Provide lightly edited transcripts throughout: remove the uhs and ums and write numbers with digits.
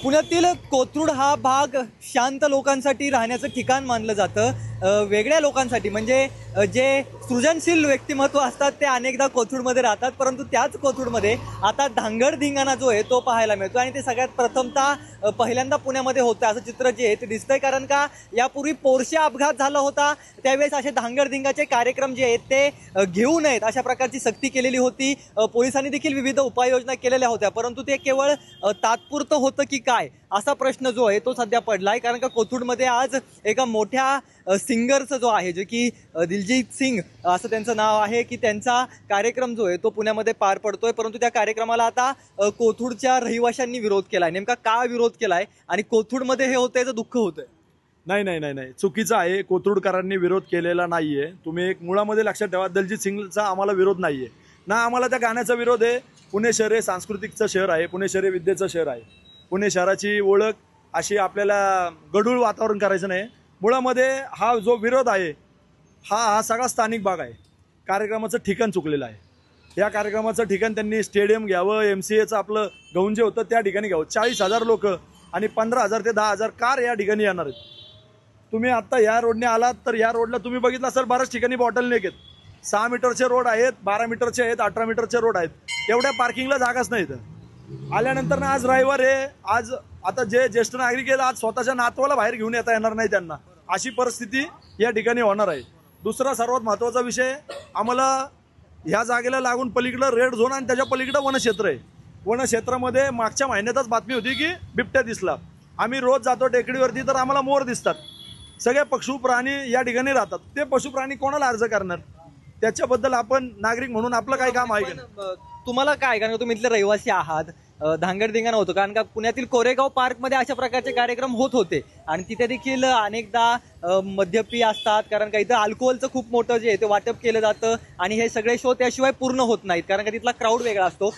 पुण्यातील कोथरूड हा भाग शांत लोकांसाठी राहण्याचं ठिकाण मानलं जातं। वेगळ्या लोकांसाठी म्हणजे जे सृजनशील व्यक्तिमत्व असतात ते अनेकदा कोथरूडमध्ये राहतात, परंतु त्याच कोथरूडमध्ये आता धांगडधिंगाणा जो आहे तो पाहायला मिळतो आणि ते सगळ्यात प्रथमतः पहिल्यांदा पुण्यामध्ये होतं असं चित्र जे आहे ते दिसतंय। कारण का यापूर्वी पोरशे अपघात झाला होता, त्यावेळेस असे धांगडधिंगाचे कार्यक्रम जे आहेत ते घेऊ नयेत अशा प्रकारची सक्ती केलेली होती। पोलिसांनी देखील विविध उपाययोजना केलेल्या होत्या, परंतु ते केवळ तात्पुरतं होतं की काय असा प्रश्न जो आहे तो सध्या पडलाय। कारण का कोथरूडमध्ये आज एका मोठ्या सिंगरचं जो आहे जे की दिलजीत सिंग असं त्यांचं नाव आहे की त्यांचा कार्यक्रम जो आहे तो पुण्यामध्ये पार पडतोय, परंतु त्या कार्यक्रमाला आता कोथरूडच्या रहिवाशांनी विरोध केलाय। नेमका का विरोध केलाय आणि कोथरूडमध्ये हे होतंय याचं दुःख होतंय? नाही, चुकीचं आहे। कोथरूडकरांनी विरोध केलेला नाहीये। तुम्ही एक मुळामध्ये लक्षात ठेवा, दलजीत सिंगचा आम्हाला विरोध नाहीये ना, आम्हाला त्या गाण्याचा विरोध आहे। पुणे शहर हे सांस्कृतिकचं शहर आहे, पुणे शहर हे विद्येचं शहर आहे। पुणे शहराची ओळख अशी आपल्याला गढूळ वातावरण करायचं नाही। मुळामध्ये हा जो विरोध आहे हा सगळा स्थानिक भाग आहे। कार्यक्रमाचं ठिकाण चुकलेलं आहे। या कार्यक्रमाचं ठिकाण त्यांनी स्टेडियम घ्यावं, MCAचं आपलं गौंज जे होतं त्या ठिकाणी घ्यावं। 40,000 लोक आणि 15,000 ते 10,000 कार या ठिकाणी येणार आहेत। तुम्ही आता या रोडने आलात तर या रोडला तुम्ही बघितलं असेल बऱ्याच ठिकाणी बॉटलनेक आहेत। 6 मीटरचे रोड आहेत, 12 मीटरचे आहेत, 18 मीटरचे रोड आहेत। एवढ्या पार्किंगला जागाच नाही इथं। आल्यानंतर आज रविवार आहे, आज आता जे ज्येष्ठ नागरिक आहेत आज स्वतःच्या नातवाला बाहेर घेऊन येता येणार नाही त्यांना, अशी परिस्थिती या ठिकाणी होणार आहे। दुसरा सर्वात महत्त्वाचा विषय, आम्हाला ह्या जागेला लागून पलीकडं रेड झोन आणि त्याच्या पलीकडं वनक्षेत्र आहे। वनक्षेत्रामध्ये मागच्या महिन्यातच बातमी होती की बिबट्या दिसला। आम्ही रोज जातो टेकडीवरती तर आम्हाला मोर दिसतात। सगळे पशु प्राणी या ठिकाणी राहतात, ते पशु प्राणी कोणाला अर्ज करणार? त्याच्याबद्दल आपण नागरिक म्हणून आपलं काय काम आहे का? तुम्हाला काय, कारण तुम्ही इथले रहिवासी आहात, धांगडधिंगाणा होतो कारण का पुण्यातील कोरेगाव पार्कमध्ये अशा प्रकारचे कार्यक्रम होत होते आणि तिथे देखील अनेकदा मद्यपी असतात, कारण का इथं अल्कोहोलचं खूप मोठं जे आहे ते वाटप केलं जातं आणि हे सगळे शो त्याशिवाय पूर्ण होत नाहीत कारण का तिथला क्राऊड वेगळा असतो।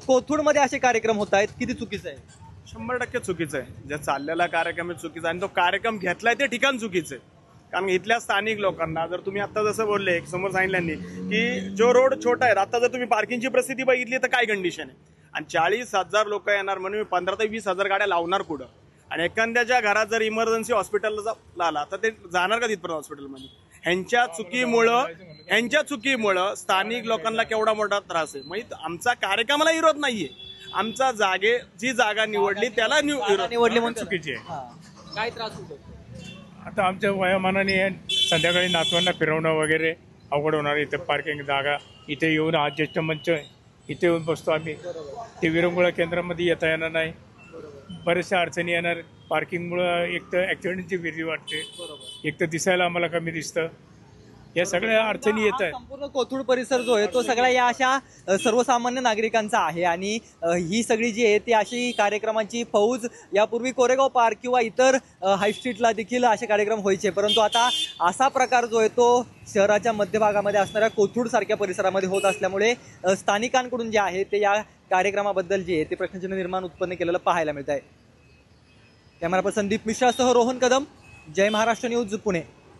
कोथरूडमध्ये असे कार्यक्रम होत आहेत, किती चुकीचं आहे? 100% चुकीचं आहे। जे चाललेला कार्यक्रम आहे चुकीचा आणि तो कार्यक्रम घेतलाय ते ठिकाण चुकीचं आहे। कारण इथल्या स्थानिक लोकांना जर तुम्ही आता जसं बोलले समोर सांगितल्यांनी की जो रोड छोटा आहे, आता जर तुम्ही पार्किंगची परिस्थिती बघितली तर काय कंडिशन आहे आणि 40,000 लोक येणार म्हणून 15,000 ते 20,000 गाड्या लावणार कुठं? आणि एखाद्याच्या घरात जर इमर्जन्सी हॉस्पिटलला आला तर ते जाणार का तिथपर्यंत हॉस्पिटलमध्ये? ह्यांच्या चुकीमुळं स्थानिक लोकांना केवढा मोठा त्रास आहे। म्हणजे आमचा कार्यक्रमाला विरोध नाहीये, आमचा जी जागा निवडली त्याला निवडली म्हणून चुकीची आहे। काय त्रास होतो? आता आमच्या वयोमानाने संध्याकाळी नातवांना फिरवणं वगैरे अवघड होणार। इथे पार्किंग जागा, इथे येऊन आज ज्येष्ठ मंच इथे येऊन बसतो आम्ही, ते विरंगुळा केंद्रामध्ये येता येणार नाही, बऱ्याचशा अडचणी येणार। पार्किंगमुळं एक तर ॲक्सिडेंटची भीती वाटते, एक तर दिसायला आम्हाला कमी दिसतं, या सगळ्या अडचणी येत आहेत। संपूर्ण कोथरूड परिसर जो आहे तो सगळ्या या अशा सर्वसामान्य नागरिकांचा आहे आणि ही सगळी जी आहे ती अशी कार्यक्रमाची फौज यापूर्वी कोरेगाव पार्क किंवा इतर हायस्ट्रीटला देखील असे कार्यक्रम व्हायचे, परंतु आता असा प्रकार जो आहे तो शहराच्या मध्यभागामध्ये असणाऱ्या कोथरूड सारख्या परिसरामध्ये होत असल्यामुळे स्थानिकांकडून जे आहे ते या कार्यक्रमाबद्दल जे आहे ते प्रश्नचिन्ह निर्माण उत्पन्न केलेलं पाहायला मिळत आहे। कॅमेरा पर्सन संदीप मिश्रासह रोहन कदम, जय महाराष्ट्र न्यूज, पुणे।